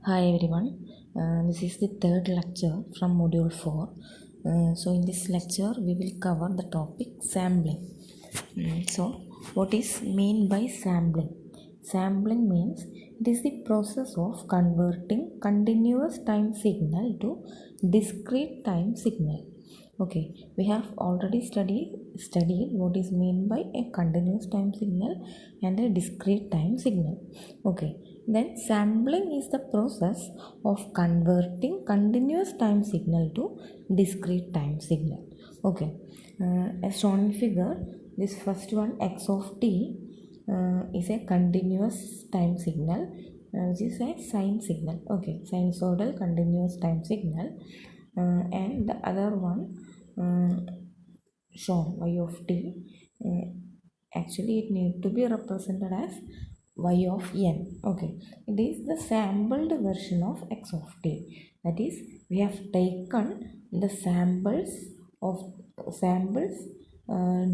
Hi everyone, this is the third lecture from module 4. So in this lecture we will cover the topic sampling. So what is mean by sampling? Sampling means it is the process of converting continuous time signal to discrete time signal. Okay, we have already studied what is mean by a continuous time signal and a discrete time signal. Okay, then sampling is the process of converting continuous time signal to discrete time signal. Okay, as shown in figure, this first one x of t is a continuous time signal, which is a sine signal. Okay, sinusoidal continuous time signal, and the other one shown y of t, actually it need to be represented as y of n. Okay, it is the sampled version of x of t. That is, we have taken the samples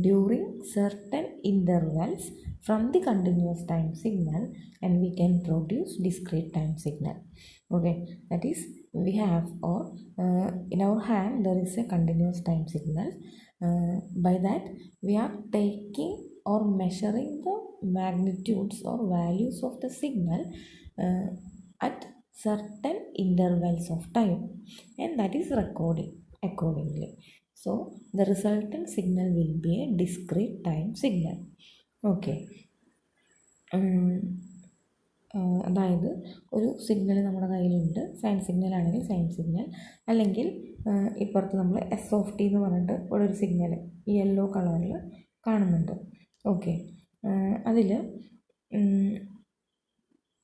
during certain intervals from the continuous time signal, and we can produce discrete time signal. Okay, that is, we have in our hand there is a continuous time signal. By that we are taking or measuring the magnitudes or values of the signal at certain intervals of time, and that is recording accordingly. So the resultant signal will be a discrete time signal. Okay, അതായത് ഒരു signal നമ്മുടെ കയ്യിലുണ്ട്, sign signal ആണെങ്കിൽ sign signal, അല്ലെങ്കിൽ ഇപ്പുറത്ത് നമ്മൾ S of T എന്ന് പറഞ്ഞിട്ട് ഇവിടെ ഒരു സിഗ്നൽ ഈ യെല്ലോ കളറിൽ കാണുന്നുണ്ട്. ഓക്കെ, അതിൽ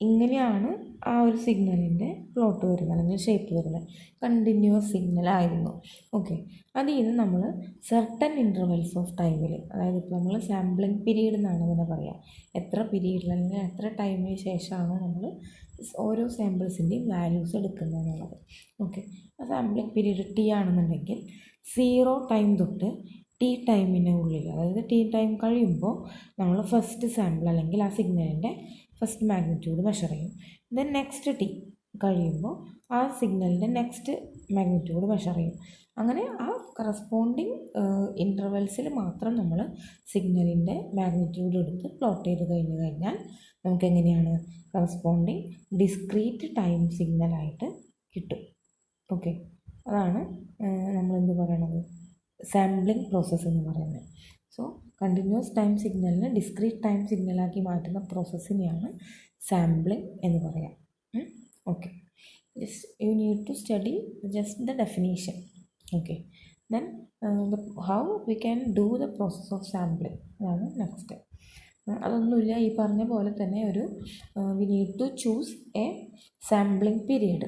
ഇങ്ങനെയാണ് ആ ഒരു സിഗ്നലിൻ്റെ പ്ലോട്ട് വരുന്നത് അല്ലെങ്കിൽ ഷേപ്പ് വരുന്നത്. കണ്ടിന്യൂസ് സിഗ്നൽ ആയിരുന്നു. ഓക്കെ, അതിൽ നിന്ന് നമ്മൾ സർട്ടൻ ഇൻ്റർവെൽസ് ഓഫ് ടൈമിൽ, അതായത് ഇപ്പോൾ നമ്മൾ സാമ്പിളിംഗ് പീരീഡ് എന്നാണ് ഇതിനെ പറയുക, എത്ര പീരീഡിൽ അല്ലെങ്കിൽ എത്ര ടൈമിന് ശേഷമാണോ നമ്മൾ ഓരോ സാമ്പിൾസിൻ്റെയും വാല്യൂസ് എടുക്കുന്നത് എന്നുള്ളത്. ഓക്കെ, ആ സാമ്പിളിംഗ് പീരീഡ് ടി ആണെന്നുണ്ടെങ്കിൽ 0 ടൈം തൊട്ട് ടി ടൈമിൻ്റെ ഉള്ളിൽ, അതായത് ടി ടൈം കഴിയുമ്പോൾ നമ്മൾ ഫസ്റ്റ് സാമ്പിൾ അല്ലെങ്കിൽ ആ സിഗ്നലിൻ്റെ ഫസ്റ്റ് മാഗ്നിറ്റ്യൂഡ് മെഷർ ചെയ്യും. ദെൻ നെക്സ്റ്റ് ടി കഴിയുമ്പോൾ ആ സിഗ്നലിൻ്റെ നെക്സ്റ്റ് മാഗ്നിറ്റ്യൂഡ് മെഷർ ചെയ്യും. അങ്ങനെ ആ കറസ്പോണ്ടിങ് ഇൻ്റർവെൽസിൽ മാത്രം നമ്മൾ സിഗ്നലിൻ്റെ മാഗ്നിറ്റ്യൂഡ് എടുത്ത് പ്ലോട്ട് ചെയ്ത് കഴിഞ്ഞാൽ നമുക്ക് എങ്ങനെയാണ് കറസ്പോണ്ടിങ് ഡിസ്ക്രീറ്റ് ടൈം സിഗ്നലായിട്ട് കിട്ടും. ഓക്കെ, അതാണ് നമ്മളെന്ത് പറയണത്, സാമ്പിളിംഗ് പ്രോസസ്സ് എന്ന് പറയുന്നത്. സോ കണ്ടിന്യൂസ് ടൈം സിഗ്നലിനെ ഡിസ്ക്രീറ്റ് ടൈം സിഗ്നലാക്കി മാറ്റുന്ന പ്രോസസ്സിനെയാണ് സാമ്പിളിംഗ് എന്ന് പറയാം. Okay, you need to study just the definition. Okay, then how we can do the process of sampling അതാണ് നെക്സ്റ്റ്. അതൊന്നുമില്ല, ഈ പറഞ്ഞ പോലെ തന്നെ ഒരു we need to choose a sampling period.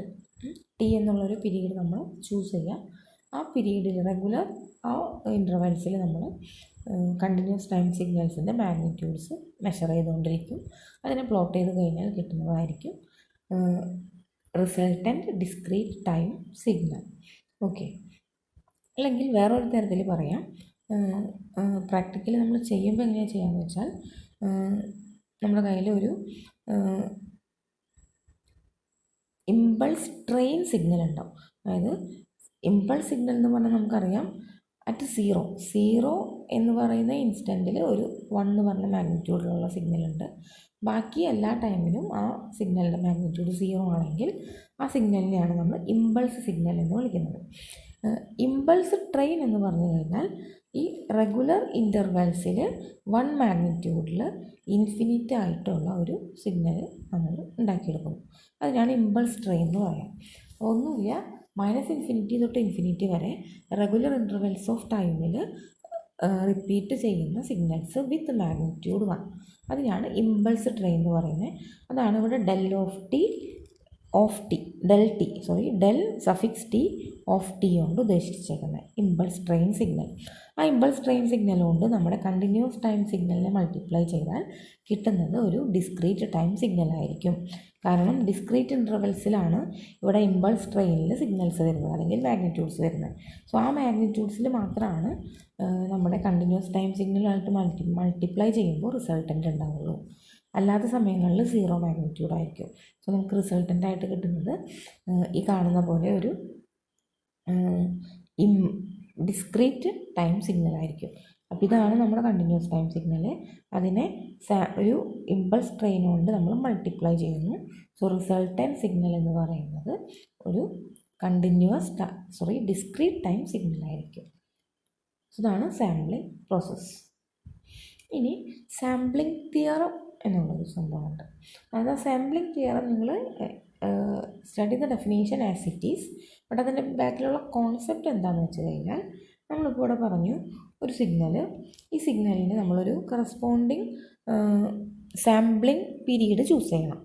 T എന്നുള്ളൊരു പീരീഡ് നമ്മൾ ചൂസ് ചെയ്യാം. ആ പീരീഡിൽ റെഗുലർ ആ ഇൻ്റർവെൽസിൽ നമ്മൾ കണ്ടിന്യൂസ് ടൈം സിഗ്നൽസിൻ്റെ മാഗ്നിറ്റ്യൂഡ്സ് മെഷർ ചെയ്തുകൊണ്ടിരിക്കും. അതിനെ പ്ലോട്ട് ചെയ്ത് കഴിഞ്ഞാൽ കിട്ടുന്നതായിരിക്കും resultant discrete time signal. Okay, അല്ലെങ്കിൽ വേറൊരു തരത്തിൽ പറയാം, പ്രാക്ടിക്കലി നമ്മൾ ചെയ്യുമ്പോൾ എങ്ങനെയാണ് ചെയ്യാമെന്ന് വെച്ചാൽ, നമ്മുടെ കയ്യിൽ ഒരു ഇമ്പൾസ് ട്രെയിൻ സിഗ്നൽ ഉണ്ടാവും. അതായത് ഇമ്പൾസ് സിഗ്നൽ എന്ന് പറഞ്ഞാൽ നമുക്കറിയാം അറ്റ് 0 എന്ന് പറയുന്ന ഇൻസ്റ്റൻറ്റിൽ ഒരു 1 എന്ന് പറഞ്ഞ മാഗ്നിറ്റ്യൂഡിലുള്ള സിഗ്നലുണ്ട്. ബാക്കി എല്ലാ ടൈമിലും ആ സിഗ്നലിൻ്റെ മാഗ്നിറ്റ്യൂഡ് 0 ആണെങ്കിൽ ആ സിഗ്നലിനെയാണ് നമ്മൾ ഇമ്പൾസ് സിഗ്നൽ എന്ന് വിളിക്കുന്നത്. ഇമ്പൾസ് ട്രെയിൻ എന്ന് പറഞ്ഞു കഴിഞ്ഞാൽ ഈ റെഗുലർ ഇൻ്റർവെൽസിൽ 1 മാഗ്നിറ്റ്യൂഡിൽ ഇൻഫിനിറ്റ് ആയിട്ടുള്ള ഒരു സിഗ്നൽ നമ്മൾ ഉണ്ടാക്കിയെടുക്കുന്നു. അതിനാണ് ഇമ്പൾസ് ട്രെയിൻ എന്ന് പറയാം. ഒന്നുമില്ല, -∞ തൊട്ട് ഇൻഫിനിറ്റി വരെ റെഗുലർ ഇൻ്റർവെൽസ് ഓഫ് ടൈമിൽ റിപ്പീറ്റ് ചെയ്യുന്ന സിഗ്നൽസ് വിത്ത് മാഗ്നിറ്റ്യൂഡ് 1, അതിനാണ് ഇമ്പൾസ് ട്രെയിൻ എന്ന് പറയുന്നത്. അതാണ് ഇവിടെ del suffix T of T കൊണ്ട് ഉദ്ദേശിച്ചേക്കുന്നത് ഇമ്പൾസ് ട്രെയിൻ സിഗ്നൽ. ആ ഇമ്പൾസ് ട്രെയിൻ സിഗ്നൽ കൊണ്ട് നമ്മുടെ കണ്ടിന്യൂസ് ടൈം സിഗ്നലിനെ മൾട്ടിപ്ലൈ ചെയ്താൽ കിട്ടുന്നത് ഒരു ഡിസ്ക്രീറ്റ് ടൈം സിഗ്നലായിരിക്കും. കാരണം ഡിസ്ക്രീറ്റ് ഇൻ്റർവെൽസിലാണ് ഇവിടെ ഇമ്പൾസ് ട്രെയിനിൽ സിഗ്നൽസ് വരുന്നത് അല്ലെങ്കിൽ മാഗ്നിറ്റ്യൂഡ്സ് വരുന്നത്. സോ ആ മാഗ്നിറ്റ്യൂഡ്സിൽ മാത്രമാണ് നമ്മുടെ കണ്ടിന്യൂസ് ടൈം സിഗ്നലായിട്ട് മൾട്ടിപ്ലൈ ചെയ്യുമ്പോൾ റിസൾട്ടൻ്റ് ഉണ്ടാവുള്ളൂ. അല്ലാത്ത സമയങ്ങളിൽ 0 മാഗ്നിറ്റ്യൂഡ് ആയിരിക്കും. സോ നമുക്ക് റിസൾട്ടൻ്റായിട്ട് കിട്ടുന്നത് ഈ കാണുന്ന പോലെ ഒരു ഡിസ്ക്രീറ്റ് ടൈം സിഗ്നലായിരിക്കും. അപ്പോൾ ഇതാണ് നമ്മുടെ കണ്ടിന്യൂസ് ടൈം സിഗ്നൽ. അതിനെ ഒരു ഇമ്പൾസ് ട്രെയിൻ കൊണ്ട് നമ്മൾ മൾട്ടിപ്ലൈ ചെയ്യുന്നു. സോ റിസൾട്ടൻറ്റ് സിഗ്നൽ എന്ന് പറയുന്നത് ഒരു ഡിസ്ക്രീറ്റ് ടൈം സിഗ്നലായിരിക്കും. സോ ഇതാണ് സാമ്പിളിംഗ് പ്രോസസ്സ്. ഇനി സാമ്പിളിംഗ് തിയറം എന്നുള്ളൊരു സംഭവമുണ്ട്. അതായത് സാമ്പിളിംഗ് തിയറം നിങ്ങൾ study the definition as it is. But അതിൻ്റെ ബാക്കിലുള്ള കോൺസെപ്റ്റ് എന്താണെന്ന് വെച്ച് കഴിഞ്ഞാൽ, നമ്മളിപ്പോൾ ഇവിടെ പറഞ്ഞു ഒരു സിഗ്നൽ, ഈ സിഗ്നലിന് നമ്മളൊരു കറസ്പോണ്ടിങ് സാമ്പിളിംഗ് പീരീഡ് ചൂസ് ചെയ്യണം.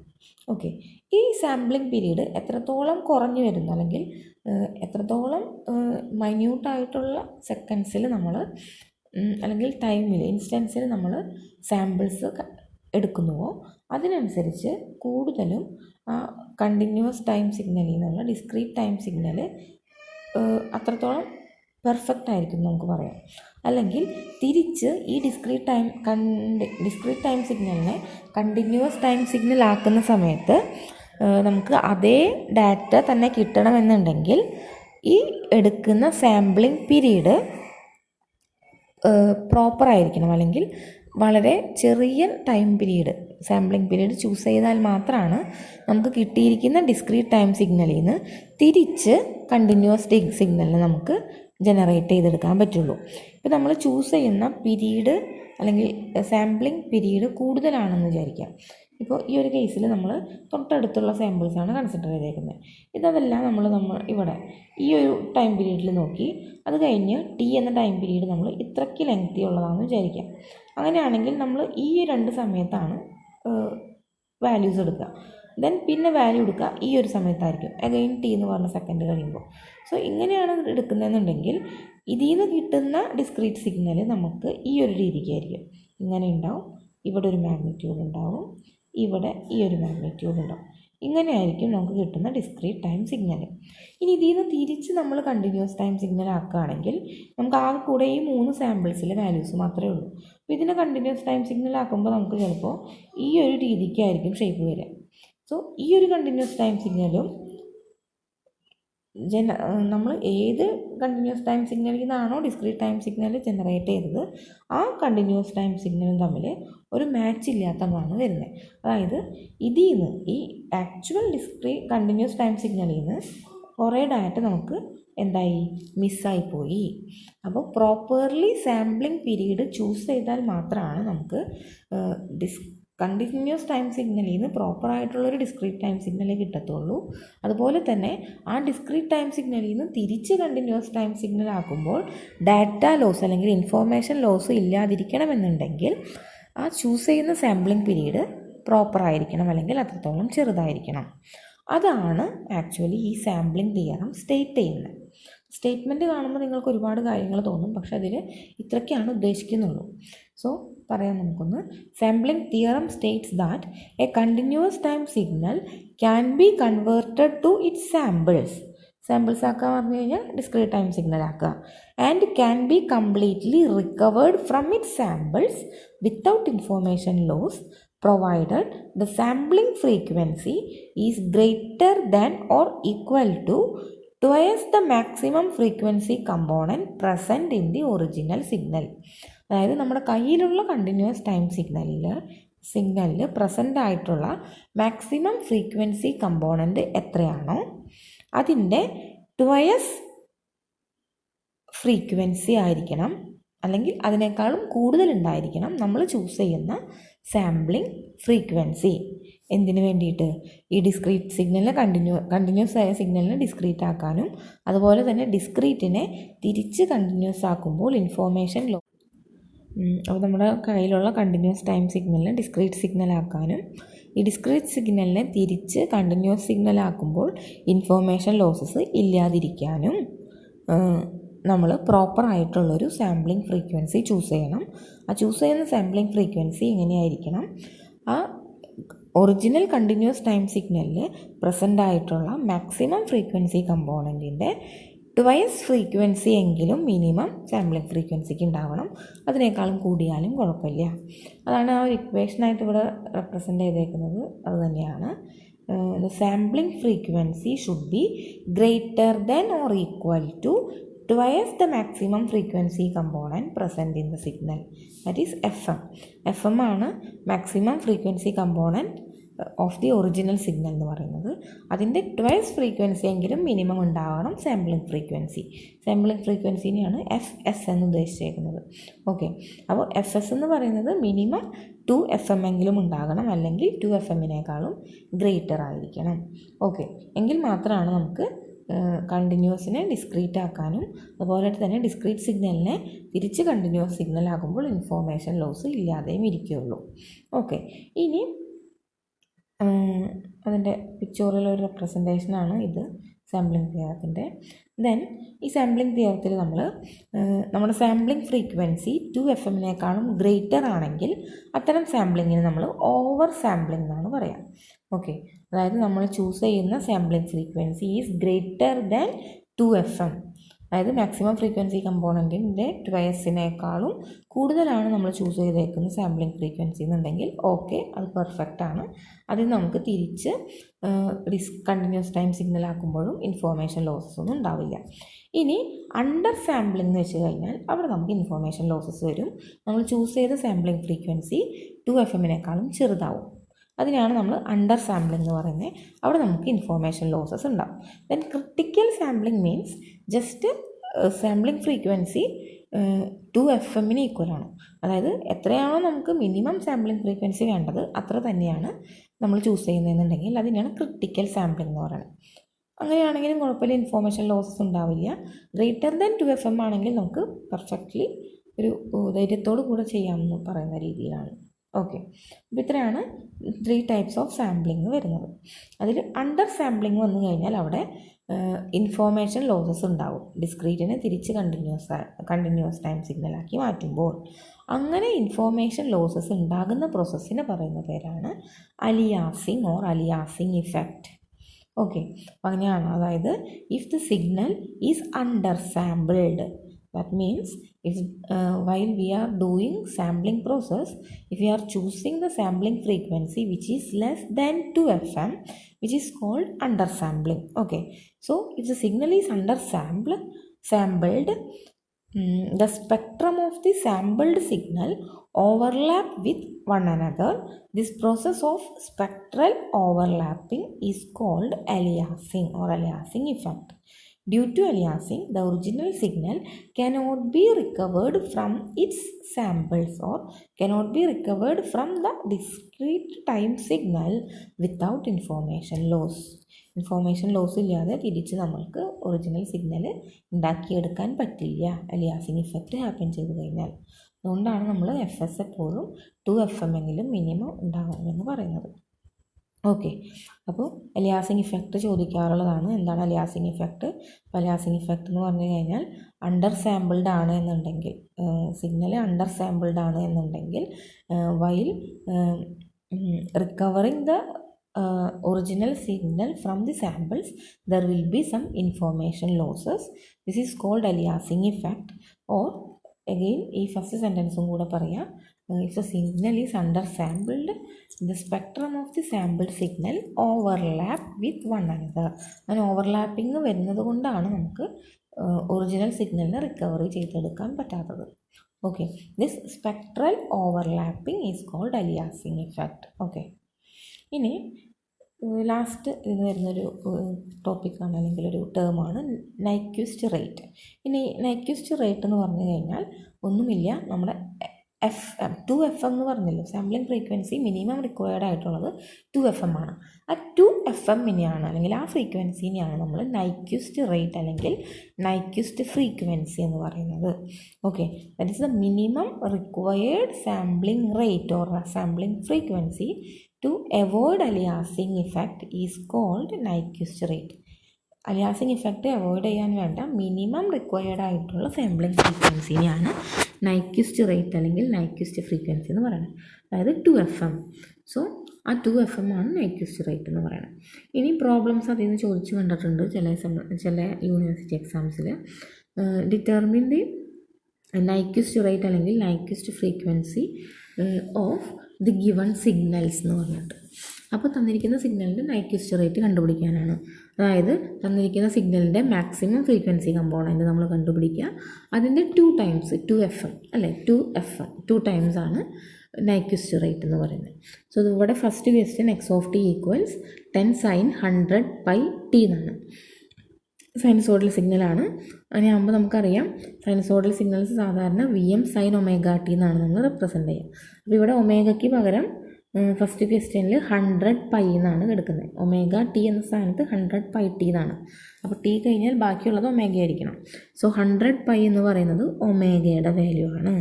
ഓക്കെ, ഈ സാമ്പിളിംഗ് പീരീഡ് എത്രത്തോളം കുറഞ്ഞു വരുന്നു അല്ലെങ്കിൽ എത്രത്തോളം മൈന്യൂട്ടായിട്ടുള്ള സെക്കൻഡ്സിൽ നമ്മൾ അല്ലെങ്കിൽ ടൈമിൽ ഇൻസ്റ്റൻസിൽ നമ്മൾ സാമ്പിൾസ് എടുക്കുന്നുവോ അതിനനുസരിച്ച് കൂടുതലും ആ കണ്ടിന്യൂസ് ടൈം സിഗ്നലിൽ നിന്നുള്ള ഡിസ്ക്രീറ്റ് ടൈം സിഗ്നൽ അത്രത്തോളം പെർഫെക്റ്റ് ആയിരിക്കും നമുക്ക് പറയാം. അല്ലെങ്കിൽ തിരിച്ച് ഈ ഡിസ്ക്രീറ്റ് ടൈം സിഗ്നലിനെ കണ്ടിന്യൂസ് ടൈം സിഗ്നൽ ആക്കുന്ന സമയത്ത് നമുക്ക് അതേ ഡാറ്റ തന്നെ കിട്ടണമെന്നുണ്ടെങ്കിൽ ഈ എടുക്കുന്ന സാമ്പിളിംഗ് പീരീഡ് പ്രോപ്പറായിരിക്കണം. അല്ലെങ്കിൽ വളരെ ചെറിയ time period sampling period choose ചെയ്താൽ മാത്രമാണ് നമുക്ക് കിട്ടിയിരിക്കുന്ന ഡിസ്ക്രീറ്റ് ടൈം സിഗ്നലിൽ നിന്ന് തിരിച്ച് കണ്ടിന്യൂസ് സിഗ്നലിന് നമുക്ക് ജനറേറ്റ് ചെയ്തെടുക്കാൻ പറ്റുള്ളൂ. ഇപ്പോൾ നമ്മൾ ചൂസ് ചെയ്യുന്ന പീരീഡ് അല്ലെങ്കിൽ സാമ്പിളിംഗ് പീരീഡ് കൂടുതലാണെന്ന് വിചാരിക്കാം. ഇപ്പോൾ ഈ ഒരു കേസിൽ നമ്മൾ തൊട്ടടുത്തുള്ള സാമ്പിൾസാണ് കൺസിഡർ ചെയ്തേക്കുന്നത്. ഇതെല്ലാം നമ്മൾ ഇവിടെ ഈ ഒരു ടൈം പീരീഡിൽ നോക്കി, അത് കഴിഞ്ഞ് ടി എന്ന ടൈം പീരീഡ് നമ്മൾ ഇത്രയ്ക്ക് ലെങ്തി ഉള്ളതാണെന്ന് വിചാരിക്കാം. അങ്ങനെയാണെങ്കിൽ നമ്മൾ ഈ 2 സമയത്താണ് വാല്യൂസ് എടുക്കുക. ദെൻ പിന്നെ വാല്യൂ എടുക്കുക ഈ ഒരു സമയത്തായിരിക്കും, അഗൈൻ ടി എന്ന് പറഞ്ഞ സെക്കൻഡ് കഴിയുമ്പോൾ. സോ ഇങ്ങനെയാണ് എടുക്കുന്നതെന്നുണ്ടെങ്കിൽ ഇതിൽ നിന്ന് കിട്ടുന്ന ഡിസ്ക്രീറ്റ് സിഗ്നൽ നമുക്ക് ഈ ഒരു രീതിക്കായിരിക്കും. ഇങ്ങനെ ഉണ്ടാവും, ഇവിടെ ഒരു മാഗ്നിറ്റ്യൂഡ് ഉണ്ടാവും, ഇവിടെ ഈ ഒരു മാഗ്നിറ്റ്യൂഡ് ഉണ്ടാവും. ഇങ്ങനെയായിരിക്കും നമുക്ക് കിട്ടുന്ന ഡിസ്ക്രീറ്റ് ടൈം സിഗ്നൽ. ഇനി ഇതിൽ നിന്ന് തിരിച്ച് നമ്മൾ കണ്ടിന്യൂസ് ടൈം സിഗ്നൽ ആക്കുകയാണെങ്കിൽ നമുക്ക് ആകെ കൂടെ ഈ 3 സാമ്പിൾസിലെ വാല്യൂസ് മാത്രമേ ഉള്ളൂ. അപ്പോൾ ഇതിനെ കണ്ടിന്യൂസ് ടൈം സിഗ്നൽ ആക്കുമ്പോൾ നമുക്ക് ചിലപ്പോൾ ഈ ഒരു രീതിക്കായിരിക്കും ഷേപ്പ് വരിക. സോ ഈ ഒരു കണ്ടിന്യൂസ് ടൈം സിഗ്നലും നമ്മൾ ഏത് കണ്ടിന്യൂസ് ടൈം സിഗ്നലിൽ നിന്നാണോ ഡിസ്ക്രീറ്റ് ടൈം സിഗ്നൽ ജനറേറ്റ് ചെയ്തത് ആ കണ്ടിന്യൂസ് ടൈം സിഗ്നലും തമ്മിൽ ഒരു മാച്ച് ഇല്ലാത്തതാണ് വരുന്നത്. അതായത് ഇതിൽ നിന്ന് ഈ ആക്ച്വൽ കണ്ടിന്യൂസ് ടൈം സിഗ്നലിൽ നിന്ന് കുറേ ഡാറ്റ നമുക്ക് എന്തായി മിസ്സായിപ്പോയി. അപ്പോൾ പ്രോപ്പർലി സാമ്പിളിംഗ് പീരീഡ് ചൂസ് ചെയ്താൽ മാത്രമാണ് നമുക്ക് കണ്ടിന്യൂസ് ടൈം സിഗ്നലിൽ നിന്ന് പ്രോപ്പറായിട്ടുള്ളൊരു ഡിസ്ക്രീറ്റ് ടൈം സിഗ്നലേ കിട്ടത്തുള്ളൂ. അതുപോലെ തന്നെ ആ ഡിസ്ക്രീറ്റ് ടൈം സിഗ്നലിൽ നിന്ന് തിരിച്ച് കണ്ടിന്യൂസ് ടൈം സിഗ്നൽ ആക്കുമ്പോൾ ഡാറ്റ ലോസ് അല്ലെങ്കിൽ ഇൻഫോർമേഷൻ ലോസ് ഇല്ലാതിരിക്കണമെന്നുണ്ടെങ്കിൽ ആ ചൂസ് ചെയ്യുന്ന സാമ്പിളിംഗ് പീരീഡ് പ്രോപ്പറായിരിക്കണം, അല്ലെങ്കിൽ അത്രത്തോളം ചെറുതായിരിക്കണം. അതാണ് ആക്ച്വലി ഈ സാമ്പിളിംഗ് തിയറം സ്റ്റേറ്റ് ചെയ്യുന്നത്. സ്റ്റേറ്റ്മെൻറ്റ് കാണുമ്പോൾ നിങ്ങൾക്ക് ഒരുപാട് കാര്യങ്ങൾ തോന്നും, പക്ഷെ അതിൽ ഇത്രയ്ക്കാണ് ഉദ്ദേശിക്കുന്നുള്ളൂ. സോ പറയാം നമുക്കൊന്ന്. Sampling theorem states that a continuous time signal can be converted to its samples ആക്കുക പറഞ്ഞു കഴിഞ്ഞാൽ ഡിസ്ക്രീറ്റ് ടൈം സിഗ്നൽ ആക്കുക. And can be completely recovered from its samples without information loss provided the sampling frequency is greater than or equal to twice the maximum frequency component present in the original signal. അതായത് നമ്മുടെ കയ്യിലുള്ള continuous time സിഗ്നലിൽ present ആയിട്ടുള്ള maximum frequency component എത്രയാണോ അതിൻ്റെ ട്വയസ് frequency ആയിരിക്കണം, അല്ലെങ്കിൽ അതിനേക്കാളും കൂടുതലുണ്ടായിരിക്കണം നമ്മൾ ചൂസ് ചെയ്യുന്ന സാമ്പിളിംഗ് ഫ്രീക്വൻസി. എന്തിനു വേണ്ടിയിട്ട്? ഈ ഡിസ്ക്രീറ്റ് സിഗ്നലിനെ കണ്ടിന്യൂസ് ആയ സിഗ്നലിനെ ഡിസ്ക്രീറ്റ് ആക്കാനും അതുപോലെ തന്നെ ഡിസ്ക്രീറ്റിനെ തിരിച്ച് കണ്ടിന്യൂസ് ആക്കുമ്പോൾ ഇൻഫോർമേഷൻ അപ്പോൾ നമ്മുടെ കയ്യിലുള്ള കണ്ടിന്യൂസ് ടൈം സിഗ്നലിനെ ഡിസ്ക്രീറ്റ് സിഗ്നലാക്കാനും ഈ ഡിസ്ക്രീറ്റ് സിഗ്നലിനെ തിരിച്ച് കണ്ടിന്യൂസ് സിഗ്നലാക്കുമ്പോൾ ഇൻഫോർമേഷൻ ലോസസ് ഇല്ലാതിരിക്കാനും നമ്മൾ പ്രോപ്പറായിട്ടുള്ളൊരു സാമ്പിളിംഗ് ഫ്രീക്വൻസി ചൂസ് ചെയ്യണം. ആ ചൂസ് ചെയ്യുന്ന സാമ്പിളിംഗ് ഫ്രീക്വൻസി എങ്ങനെയായിരിക്കണം? ആ ഒറിജിനൽ കണ്ടിന്യൂസ് ടൈം സിഗ്നലിൽ പ്രസൻ്റ് ആയിട്ടുള്ള മാക്സിമം ഫ്രീക്വൻസി കമ്പോണൻറ്റിൻ്റെ ട്വൈസ് ഫ്രീക്വൻസി എങ്കിലും മിനിമം സാമ്പിളിംഗ് ഫ്രീക്വൻസിക്ക് ഉണ്ടാവണം. അതിനേക്കാളും കൂടിയാലും കുഴപ്പമില്ല. അതാണ് ആ ഒരു ഇക്വേഷനായിട്ട് ഇവിടെ റെപ്രസെൻ്റ് ചെയ്തേക്കുന്നത്. അത് തന്നെയാണ് the sampling frequency should be greater than or equal to twice the maximum frequency component present in the signal, that is FM. FM ആണ് maximum frequency component of the original signal എന്ന് പറയുന്നത്. അതിൻ്റെ twice frequency എങ്കിലും minimum ഉണ്ടാവണം sampling frequency. Sampling ഫ്രീക്വൻസിനെയാണ് FS എന്ന് ഉദ്ദേശിച്ചേക്കുന്നത്. Okay, അപ്പോൾ FS എന്ന് പറയുന്നത് മിനിമം 2 FM എങ്കിലും ഉണ്ടാകണം, അല്ലെങ്കിൽ 2 FM-നേക്കാളും ഗ്രേറ്റർ ആയിരിക്കണം. ഓക്കെ, എങ്കിൽ മാത്രമാണ് നമുക്ക് കണ്ടിന്യൂസിനെ ഡിസ്ക്രീറ്റ് ആക്കാനും അതുപോലെ തന്നെ ഡിസ്ക്രീറ്റ് സിഗ്നലിനെ തിരിച്ച് കണ്ടിന്യൂസ് സിഗ്നൽ ആകുമ്പോൾ ഇൻഫോർമേഷൻ ലോസ് ഇല്ലാതെയും ഇരിക്കുകയുള്ളൂ. ഓക്കെ, ഇനി അതിൻ്റെ പിക്ചോറിലൊരു റെപ്രസെൻറ്റേഷനാണ് ഇത് സാമ്പിളിംഗ് തിയറത്തിൻ്റെ. ദെൻ ഈ സാമ്പിളിംഗ് തിയറത്തിൽ നമ്മുടെ സാമ്പിളിംഗ് ഫ്രീക്വൻസി 2 FM-നേക്കാളും ഗ്രേറ്റർ ആണെങ്കിൽ അത്തരം സാമ്പിളിങ്ങിന് നമ്മൾ ഓവർ സാമ്പിളിംഗ് എന്നാണ് പറയാം. ഓക്കെ, അതായത് നമ്മൾ ചൂസ് ചെയ്യുന്ന sampling frequency is greater than 2 FM. അതായത് മാക്സിമം ഫ്രീക്വൻസി കമ്പോണൻറ്റിൻ്റെ ട്വൈസിനേക്കാളും കൂടുതലാണ് നമ്മൾ ചൂസ് ചെയ്തേക്കുന്ന സാമ്പിളിംഗ് ഫ്രീക്വൻസി എന്നുണ്ടെങ്കിൽ ഓക്കെ, അത് പെർഫെക്റ്റ് ആണ്. അതിൽ നമുക്ക് തിരിച്ച് കണ്ടിന്യൂസ് ടൈം സിഗ്നൽ ആക്കുമ്പോഴും ഇൻഫോർമേഷൻ ലോസസ് ഒന്നും ഉണ്ടാവില്ല. ഇനി അണ്ടർ സാമ്പിളിംഗ് എന്ന് വെച്ച് കഴിഞ്ഞാൽ അവിടെ നമുക്ക് ഇൻഫോർമേഷൻ ലോസസ് വരും. നമ്മൾ ചൂസ് ചെയ്ത സാമ്പിളിംഗ് ഫ്രീക്വൻസി 2 FM-നേക്കാളും ചെറുതാവും. അതിനാണ് നമ്മൾ അണ്ടർ സാമ്പിളിംഗ് എന്ന് പറയുന്നത്. അവിടെ നമുക്ക് ഇൻഫോർമേഷൻ ലോസസ് ഉണ്ടാവും. Then critical sampling means just sampling frequency 2 FM-ന് ഈക്വലാണ്. അതായത് എത്രയാണോ നമുക്ക് മിനിമം സാമ്പിളിംഗ് ഫ്രീക്വൻസി വേണ്ടത് അത്ര തന്നെയാണ് നമ്മൾ ചൂസ് ചെയ്യുന്നതെന്നുണ്ടെങ്കിൽ അതിനാണ് ക്രിട്ടിക്കൽ സാമ്പിളിംഗ് എന്ന് പറയുന്നത്. അങ്ങനെയാണെങ്കിലും കുഴപ്പമില്ല, ഇൻഫോർമേഷൻ ലോസസ് ഉണ്ടാവില്ല. ഗ്രേറ്റർ ദാൻ 2 FM ആണെങ്കിൽ നമുക്ക് പെർഫെക്റ്റ്ലി ഒരു ധൈര്യത്തോടു കൂടെ ചെയ്യാമെന്ന് പറയുന്ന രീതിയിലാണ്. ഓക്കെ, അപ്പോൾ ഇത്രയാണ് 3 ടൈപ്സ് ഓഫ് സാമ്പിളിംഗ് വരുന്നത്. അതിൽ അണ്ടർ സാമ്പിളിംഗ് വന്നു കഴിഞ്ഞാൽ അവിടെ ഇൻഫോർമേഷൻ ലോസസ് ഉണ്ടാവും. ഡിസ്ക്രീറ്റിനെ തിരിച്ച് കണ്ടിന്യൂസ് ടൈം സിഗ്നലാക്കി മാറ്റുമ്പോൾ അങ്ങനെ ഇൻഫോർമേഷൻ ലോസസ് ഉണ്ടാകുന്ന പ്രോസസ്സിന് പറയുന്ന പേരാണ് aliasing or aliasing effect. Okay, അപ്പോൾ അങ്ങനെയാണ്. അതായത് if the signal is under sampled, that means if while we are doing sampling process, if we are choosing the sampling frequency which is less than 2 FM, which is called undersampling. Okay, so if the signal is sampled, the spectrum of the sampled signal overlap with one another. This process of spectral overlapping is called aliasing or aliasing effect. Due to aliasing, the original signal cannot be recovered from its samples or cannot be recovered from the discrete time signal without information loss. Information loss ഇല്ലാതെ തിരിച്ച് നമ്മൾക്ക് original signal ഉണ്ടാക്കിയെടുക്കാൻ പറ്റില്ല aliasing effect happen ചെയ്ത് കഴിഞ്ഞാൽ. അതുകൊണ്ടാണ് നമ്മൾ FS എപ്പോഴും 2 FM-എങ്കിലും മിനിമം ഉണ്ടാകണമെന്ന് പറയുന്നത്. ഓക്കെ, അപ്പോൾ അലിയാസിങ് ഇഫക്റ്റ് ചോദിക്കാറുള്ളതാണ്. എന്താണ് അലിയാസിങ് ഇഫക്റ്റ്? അപ്പോൾ അലിയാസിങ് ഇഫക്റ്റ് എന്ന് പറഞ്ഞു കഴിഞ്ഞാൽ അണ്ടർ സാമ്പിൾഡ് ആണ് എന്നുണ്ടെങ്കിൽ, സിഗ്നൽ അണ്ടർ സാമ്പിൾഡ് ആണ് എന്നുണ്ടെങ്കിൽ while recovering the original signal from the samples, there will be some information losses. This is called aliasing effect. Or again, ഈ ഫസ്റ്റ് സെൻറ്റൻസും കൂടെ പറയാം. If the signal is undersampled, the spectrum of the sampled signal overlap with one another. അങ്ങനെ overlapping വരുന്നത് കൊണ്ടാണ് നമുക്ക് original സിഗ്നലിനെ recovery ചെയ്തെടുക്കാൻ പറ്റാത്തത്. Okay, this spectral overlapping is called aliasing effect. Okay, ഇനി ലാസ്റ്റ് ഇതിന് വരുന്നൊരു ടോപ്പിക്കാണ് അല്ലെങ്കിൽ ഒരു ടേമാണ് നൈക്വിസ്റ്റ് റേറ്റ്. ഇനി നൈക്വിസ്റ്റ് റേറ്റ് എന്ന് പറഞ്ഞു കഴിഞ്ഞാൽ ഒന്നുമില്ല, നമ്മുടെ ടു FM എന്ന് പറഞ്ഞല്ലോ, സാമ്പിളിംഗ് ഫ്രീക്വൻസി മിനിമം റിക്വയർഡ് ആയിട്ടുള്ളത് 2 FM ആണ്. ആ 2 FM-നെയാണ് അല്ലെങ്കിൽ ആ ഫ്രീക്വൻസിനെയാണ് നമ്മൾ നൈക്വിസ്റ്റ് റേറ്റ് അല്ലെങ്കിൽ നൈക്വിസ്റ്റ് ഫ്രീക്വൻസി എന്ന് പറയുന്നത്. Okay, that is the minimum required sampling rate or sampling frequency to avoid aliasing effect is called Nyquist rate. Aliasing effect avoid ചെയ്യാൻ വേണ്ട മിനിമം റിക്വയർഡ് ആയിട്ടുള്ള സാമ്പിളിംഗ് ഫ്രീക്വൻസിനെയാണ് നൈക്വിസ്റ്റ് റേറ്റ് അല്ലെങ്കിൽ Nyquist frequency എന്ന് പറയുന്നത്. അതായത് 2FM. So ആ 2FM ആണ് Nyquist rate എന്ന് പറയുന്നത്. ഇനി പ്രോബ്ലംസ് അതിൽ നിന്ന് ചോദിച്ചു കണ്ടിട്ടുണ്ട് ചില യൂണിവേഴ്സിറ്റി എക്സാംസിൽ. ഡിറ്റർമിൻ ദി നൈക്വിസ്റ്റ് റേറ്റ് അല്ലെങ്കിൽ Nyquist frequency of the given signals എന്ന് പറഞ്ഞിട്ട്. അപ്പോൾ തന്നിരിക്കുന്ന സിഗ്നലിൻ്റെ നൈക്വിസ്റ്റ് റേറ്റ് കണ്ടുപിടിക്കാനാണ്. അതായത് തന്നിരിക്കുന്ന സിഗ്നലിൻ്റെ മാക്സിമം ഫ്രീക്വൻസി കമ്പോണൻറ്റ് നമ്മൾ കണ്ടുപിടിക്കുക. അതിൻ്റെ 2 times 2FM അല്ലേ, 2FM 2 times ആണ് നൈക്വിസ്റ്റ് റേറ്റ് എന്ന് പറയുന്നത്. സോ ഇവിടെ first question x of t equals 10 sin 100πt എന്നാണ്. സൈനസോഡൽ സിഗ്നലാണ്. അങ്ങനെയാകുമ്പോൾ നമുക്കറിയാം സൈനസോഡൽ സിഗ്നൽസ് സാധാരണ VM sin ωt എന്നാണ് നമ്മൾ റെപ്രസെൻ്റ് ചെയ്യുക. അപ്പോൾ ഇവിടെ ഒമേഗയ്ക്ക് പകരം ഫസ്റ്റ് ക്വസ്റ്റ്യനിൽ 100π എന്നാണ് കിടക്കുന്നത്. ωt എന്ന സ്ഥാനത്ത് 100πt എന്നാണ്. അപ്പോൾ ടി കഴിഞ്ഞാൽ ബാക്കിയുള്ളത് ഒമേഗ ആയിരിക്കണം. സോ 100π എന്ന് പറയുന്നത് ഒമേഗയുടെ വാല്യൂ ആണ്.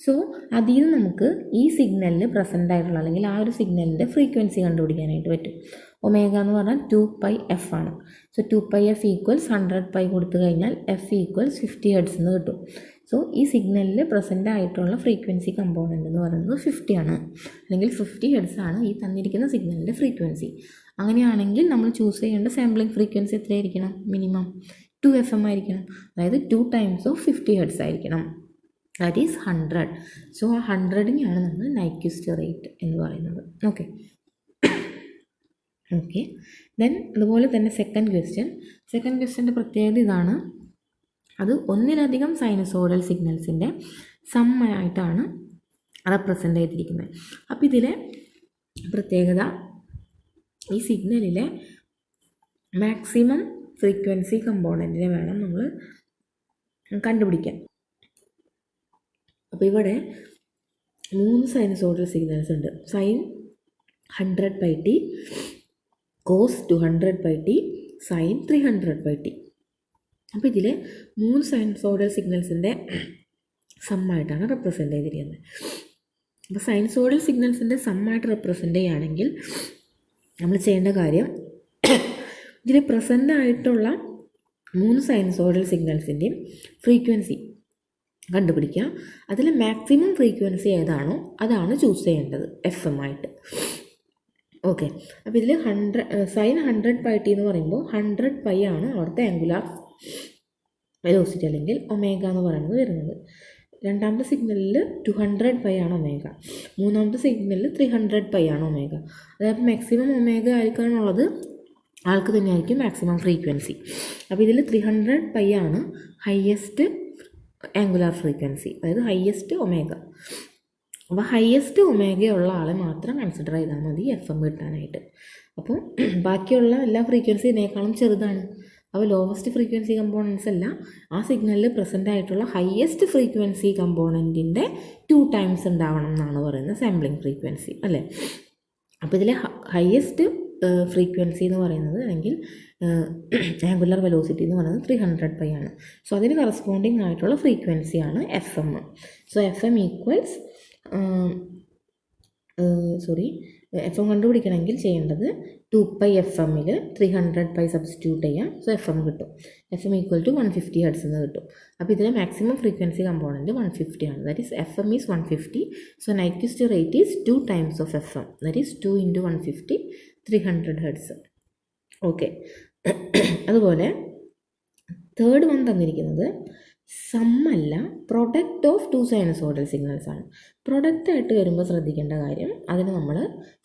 സോ അതിൽ നിന്ന് നമുക്ക് ഈ സിഗ്നലിൽ പ്രസൻ്റ് ആയിട്ടുള്ള അല്ലെങ്കിൽ ആ ഒരു സിഗ്നലിൻ്റെ ഫ്രീക്വൻസി കണ്ടുപിടിക്കാനായിട്ട് പറ്റും. ഒമേഗ എന്ന് പറഞ്ഞാൽ 2πf ആണ്. സോ 2πf ഈക്വൽസ് 100π കൊടുത്തു കഴിഞ്ഞാൽ f ഈക്വൽസ് 50 Hz എന്ന് കിട്ടും. സോ ഈ സിഗ്നലിൽ പ്രസൻ്റ് ആയിട്ടുള്ള ഫ്രീക്വൻസി കമ്പോണൻ്റ് എന്ന് പറയുന്നത് 50 ആണ്, അല്ലെങ്കിൽ 50 Hz ആണ് ഈ തന്നിരിക്കുന്ന സിഗ്നലിൻ്റെ ഫ്രീക്വൻസി. അങ്ങനെയാണെങ്കിൽ നമ്മൾ ചൂസ് ചെയ്യേണ്ട സാമ്പിളിംഗ് ഫ്രീക്വൻസി എത്രയായിരിക്കണം? മിനിമം 2FM ആയിരിക്കണം. അതായത് 2 times of 50 Hz ആയിരിക്കണം. That is 100. സോ ആ 100നെയാണ് നമ്മൾ നൈക്വിസ്റ്റ് റേറ്റ് എന്ന് പറയുന്നത്. ഓക്കെ. ദെൻ അതുപോലെ തന്നെ സെക്കൻഡ് ക്വസ്റ്റ്യൻ്റെ പ്രത്യേകത ഇതാണ്. അത് ഒന്നിലധികം സൈനസോഡൽ സിഗ്നൽസിൻ്റെ സമ്മായിട്ടാണ് റെപ്രസെൻ്റ് ചെയ്തിരിക്കുന്നത്. അപ്പോൾ ഇതിലെ പ്രത്യേകത ഈ സിഗ്നലിലെ മാക്സിമം ഫ്രീക്വൻസി കമ്പോണൻറ്റിനെ വേണം നമ്മൾ കണ്ടുപിടിക്കാൻ. അപ്പോൾ ഇവിടെ 3 സൈനസോഡൽ സിഗ്നൽസ് ഉണ്ട്. Sine 100πt, cos 200πt, sine 300πt. അപ്പോൾ ഇതിൽ 3 സൈനസോഡൽ സിഗ്നൽസിൻ്റെ സമ്മായിട്ടാണ് റെപ്രസെൻ്റ് ചെയ്തിരിക്കുന്നത്. അപ്പോൾ സൈനസോഡൽ സിഗ്നൽസിൻ്റെ സമ്മായിട്ട് റെപ്രസെൻ്റ് ചെയ്യുകയാണെങ്കിൽ നമ്മൾ ചെയ്യേണ്ട കാര്യം ഇതിൽ പ്രസൻ്റ് ആയിട്ടുള്ള 3 സൈനസോഡൽ സിഗ്നൽസിൻ്റെയും ഫ്രീക്വൻസി കണ്ടുപിടിക്കുക. അതിൽ മാക്സിമം ഫ്രീക്വൻസി ഏതാണോ അതാണ് ചൂസ് ചെയ്യേണ്ടത് FM ആയിട്ട്. ഓക്കെ. അപ്പോൾ ഇതിൽ സൈൻ 100πt എന്ന് പറയുമ്പോൾ 100π ആണ് അവിടുത്തെ ആംഗുലാർ വെലോസിറ്റി അല്ലെങ്കിൽ ഒമേഗ എന്ന് പറയുന്നത് വരുന്നത്. രണ്ടാമത്തെ സിഗ്നലിൽ 200π ആണ് ഒമേഗ. മൂന്നാമത്തെ സിഗ്നലിൽ 300π ആണ് ഒമേഗ. അതായത് മാക്സിമം ഒമേഗ ആയിരിക്കാനുള്ളത് ആൾക്ക് തന്നെയായിരിക്കും മാക്സിമം ഫ്രീക്വൻസി. അപ്പോൾ ഇതിൽ 300π ആണ് ഹയസ്റ്റ് ആംഗുലാർ ഫ്രീക്വൻസി, അതായത് ഹയസ്റ്റ് ഒമേഗ. അപ്പോൾ ഹയസ്റ്റ് ഒമേഗയുള്ള ആളെ മാത്രം കൺസിഡർ ചെയ്താൽ മതി FM കിട്ടാനായിട്ട്. അപ്പോൾ ബാക്കിയുള്ള എല്ലാ ഫ്രീക്വൻസിനേക്കാളും ചെറുതാണ്. അപ്പോൾ ലോവസ്റ്റ് ഫ്രീക്വൻസി കമ്പോണൻസ് അല്ല, ആ സിഗ്നലിൽ പ്രസൻ്റ് ആയിട്ടുള്ള ഹയസ്റ്റ് ഫ്രീക്വൻസി കമ്പോണൻറ്റിൻ്റെ 2 times ഉണ്ടാവണം എന്നാണ് പറയുന്നത് സാമ്പിളിംഗ് ഫ്രീക്വൻസി അല്ലേ. അപ്പോൾ ഇതിലെ ഹയസ്റ്റ് ഫ്രീക്വൻസി എന്ന് പറയുന്നത് അല്ലെങ്കിൽ ആംഗുലർ വെലോസിറ്റി എന്ന് പറയുന്നത് 300π ആണ്. സോ അതിന് കറസ്പോണ്ടിങ് ആയിട്ടുള്ള ഫ്രീക്വൻസിയാണ് FM. So FM equals FM കണ്ടുപിടിക്കണമെങ്കിൽ ചെയ്യേണ്ടത് 2πFMൽ 300π സബ്സ്റ്റിറ്റ്യൂട്ട് ചെയ്യാം. സോ FM കിട്ടും. FM ഈക്വൽ ടു 150 Hz എന്ന് കിട്ടും. അപ്പോൾ ഇതിലെ മാക്സിമം ഫ്രീക്വൻസി കമ്പോണൻറ്റ് 150 ആണ്. That is FM is 150. So Nyquist rate is 2 times of FM. That is 2 × 150 300 Hz. Okay. അതുപോലെ തേർഡ് വൺ തന്നിരിക്കുന്നത് സമ്മല്ല, പ്രൊഡക്റ്റ് ഓഫ് 2 സൈനസോഡൽ സിഗ്നൽസ് ആണ്. പ്രൊഡക്റ്റ് ആയിട്ട് വരുമ്പോൾ ശ്രദ്ധിക്കേണ്ട കാര്യം അതിന് നമ്മൾ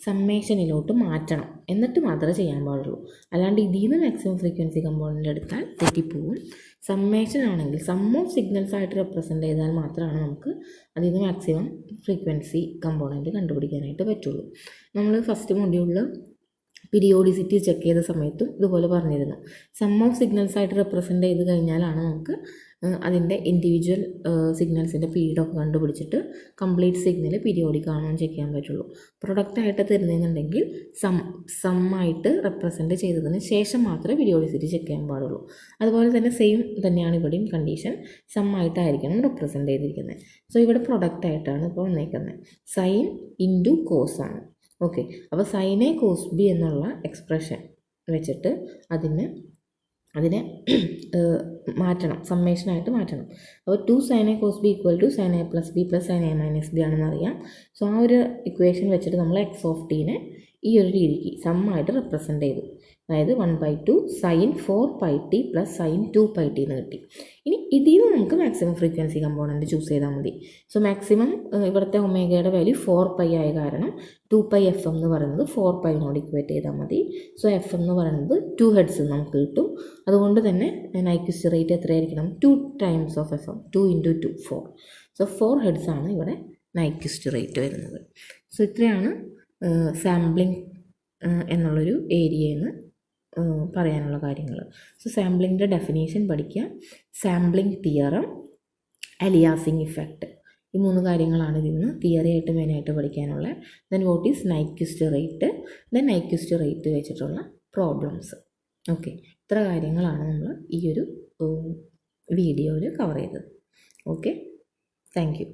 സമ്മേഷനിലോട്ട് മാറ്റണം, എന്നിട്ട് മാത്രമേ ചെയ്യാൻ പാടുള്ളൂ. അല്ലാണ്ട് ഇതിൽ നിന്ന് മാക്സിമം ഫ്രീക്വൻസി കമ്പോണൻ്റ് എടുത്താൽ തെറ്റിപ്പോവും. സമ്മേഷൻ ആണെങ്കിൽ സം ഓഫ് സിഗ്നൽസ് ആയിട്ട് റെപ്രസെൻ്റ് ചെയ്താൽ മാത്രമാണ് നമുക്ക് അതിൽ നിന്ന് മാക്സിമം ഫ്രീക്വൻസി കമ്പോണൻ്റ് കണ്ടുപിടിക്കാനായിട്ട് പറ്റുള്ളൂ. നമ്മൾ ഫസ്റ്റ് മൊഡ്യൂളിൽ പീരിയോഡിസിറ്റി ചെക്ക് ചെയ്ത സമയത്തും ഇതുപോലെ പറഞ്ഞിരുന്നു. സം ഓഫ് സിഗ്നൽസ് ആയിട്ട് റെപ്രസെൻ്റ് ചെയ്ത് കഴിഞ്ഞാലാണ് നമുക്ക് അതിൻ്റെ ഇൻഡിവിജ്വൽ സിഗ്നൽസിൻ്റെ പീരീഡൊക്കെ കണ്ടുപിടിച്ചിട്ട് കംപ്ലീറ്റ് സിഗ്നൽ പീരിയോഡിക് ആണോ എന്ന് ചെക്ക് ചെയ്യാൻ പറ്റുള്ളൂ. പ്രൊഡക്റ്റായിട്ട് തരുന്നതെന്നുണ്ടെങ്കിൽ സമ്മായിട്ട് റെപ്രസെൻ്റ് ചെയ്തതിന് ശേഷം മാത്രമേ പീരിയോഡിസിറ്റി ചെക്ക് ചെയ്യാൻ പാടുള്ളൂ. അതുപോലെ തന്നെ സെയിം തന്നെയാണ് ഇവിടെയും കണ്ടീഷൻ, സമ്മായിട്ടായിരിക്കണം റെപ്രസെൻ്റ് ചെയ്തിരിക്കുന്നത്. സോ ഇവിടെ പ്രൊഡക്റ്റായിട്ടാണ് ഇപ്പോൾ വന്നേക്കുന്നത്. സൈൻ ഇൻറ്റു കോസ് ആണ്. ഓക്കെ. അപ്പോൾ സൈൻ എ കോസ് ബി എന്നുള്ള എക്സ്പ്രഷൻ വെച്ചിട്ട് അതിന് അതിനെ മാറ്റണം, സമ്മേഷനായിട്ട് മാറ്റണം. അപ്പോൾ 2 sin A cos B = sin A + B + sin A - B ആണെന്ന് അറിയാം. സോ ആ ഒരു ഇക്വേഷൻ വെച്ചിട്ട് നമ്മൾ എക്സ് ഓഫ് ടീനെ ഈ ഒരു രീതിക്ക് സമ്മായിട്ട് റെപ്രസെൻ്റ് ചെയ്തു. അതായത് 1/2 sin 4πt + sin 2πt എന്ന് കിട്ടി. ഇനി ഇതിൽ നിന്ന് നമുക്ക് മാക്സിമം ഫ്രീക്വൻസി കമ്പോണൻറ്റ് ചൂസ് ചെയ്താൽ മതി. സോ മാക്സിമം ഇവിടുത്തെ ഒമേഗയുടെ വാല്യൂ 4π ആയ കാരണം 2πfm എന്ന് പറയുന്നത് 4πനോട് ഇക്വേറ്റ് ചെയ്താൽ മതി. സോ എഫ് എന്ന് പറയുന്നത് 2 ഹെഡ്സ് നമുക്ക് കിട്ടും. അതുകൊണ്ട് തന്നെ നൈക്വിസ്റ്റ് റേറ്റ് എത്രയായിരിക്കണം? 2 times of FM, 2 × 2 4. So 4 hertz ആണ് ഇവിടെ നൈക്വിസ്റ്റ് റേറ്റ് വരുന്നത്. സോ ഇത്രയാണ് സാമ്പിളിംഗ് എന്നുള്ളൊരു ഏരിയയിൽ നിന്ന് പറയാനുള്ള കാര്യങ്ങൾ. സോ സാമ്പിളിങ്ങിൻ്റെ ഡെഫിനേഷൻ പഠിക്കുക, സാമ്പിളിംഗ് തിയറം, അലിയാസിങ് ഇഫക്റ്റ്, ഈ 3 കാര്യങ്ങളാണ് ഇതിൽ നിന്ന് തിയറി ആയിട്ട് മെയിനായിട്ട് പഠിക്കാനുള്ള. Then what is Nyquist rate, then Nyquist rate വെച്ചിട്ടുള്ള പ്രോബ്ലംസ്. ഓക്കെ, ഇത്ര കാര്യങ്ങളാണ് നമ്മൾ ഈ ഒരു വീഡിയോയിൽ കവർ ചെയ്തത്. Okay, thank U.